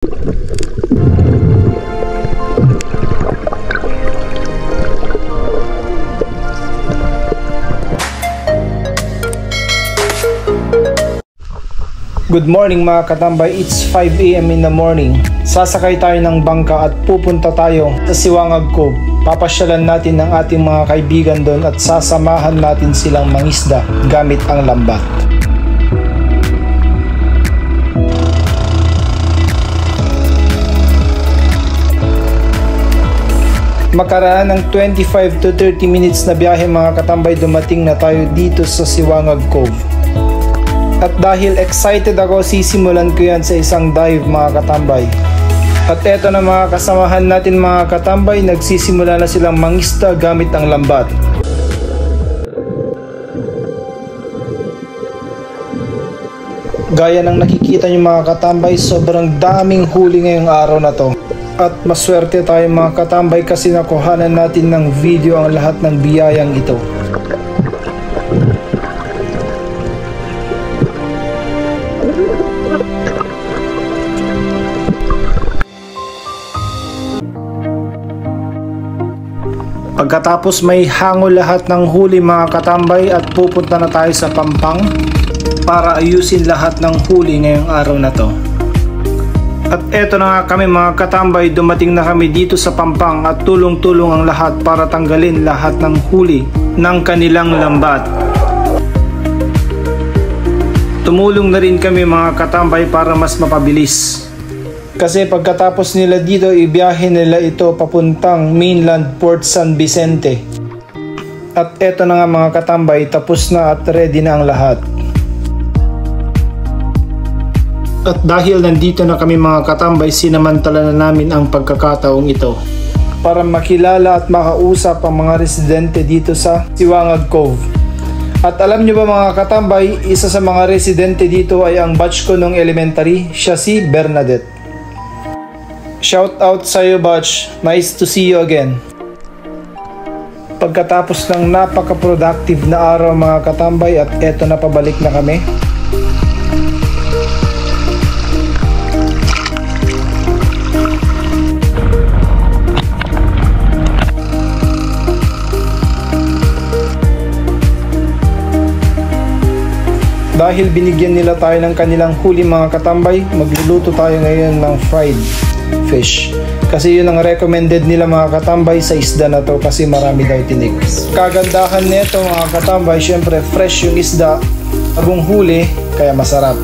Good morning mga katambay, it's 5 AM in the morning. Sasakay tayo ng bangka at pupunta tayo sa Siwangag Cove. Papasyalan natin ang ating mga kaibigan doon at sasamahan natin silang mangisda gamit ang lambat. Makaraan ng 25 to 30 minutes na biyahe mga katambay, dumating na tayo dito sa Siwangag Cove. At dahil excited ako, sisimulan ko yan sa isang dive mga katambay. At eto na mga kasamahan natin mga katambay, nagsisimula na silang mangisda gamit ang lambat. Gaya ng nakikita nyo mga katambay, sobrang daming huli ngayong araw na to. At maswerte tayo mga katambay kasi nakuhanan natin ng video ang lahat ng biyayang ito. Pagkatapos may hango lahat ng huli mga katambay at pupunta na tayo sa Pampang para ayusin lahat ng huli ngayong araw na to. At eto na nga kami mga katambay, dumating na kami dito sa Pampang at tulong-tulong ang lahat para tanggalin lahat ng huli ng kanilang lambat. Tumulong na rin kami mga katambay para mas mapabilis. Kasi pagkatapos nila dito, ibiyahe nila ito papuntang mainland Port San Vicente. At eto na nga mga katambay, tapos na at ready na ang lahat. At dahil nandito na kami mga katambay, sinamantala na namin ang pagkakataong ito para makilala at makausap ang mga residente dito sa Siwangag Cove. At alam nyo ba mga katambay, isa sa mga residente dito ay ang batch ko nung elementary, siya si Bernadette. Shout out sa iyo batch, nice to see you again. Pagkatapos ng napaka-productive na araw mga katambay, at eto na, pabalik na kami. Dahil binigyan nila tayo ng kanilang huli mga katambay, magluluto tayo ngayon ng fried fish. Kasi yun ang recommended nila mga katambay sa isda na to, kasi marami daw tinik. Kagandahan nito mga katambay, syempre fresh yung isda, bagong huli, kaya masarap.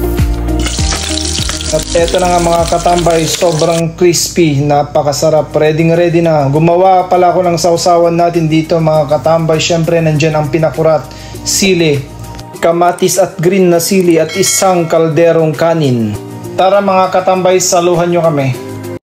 At eto na nga mga katambay, sobrang crispy, napakasarap, ready na. Gumawa pala ako ng sausawan natin dito mga katambay. Syempre nandyan ang pinakurat, sili, kamatis at green na sili at isang kalderong kanin. Tara mga katambay, saluhan nyo kami.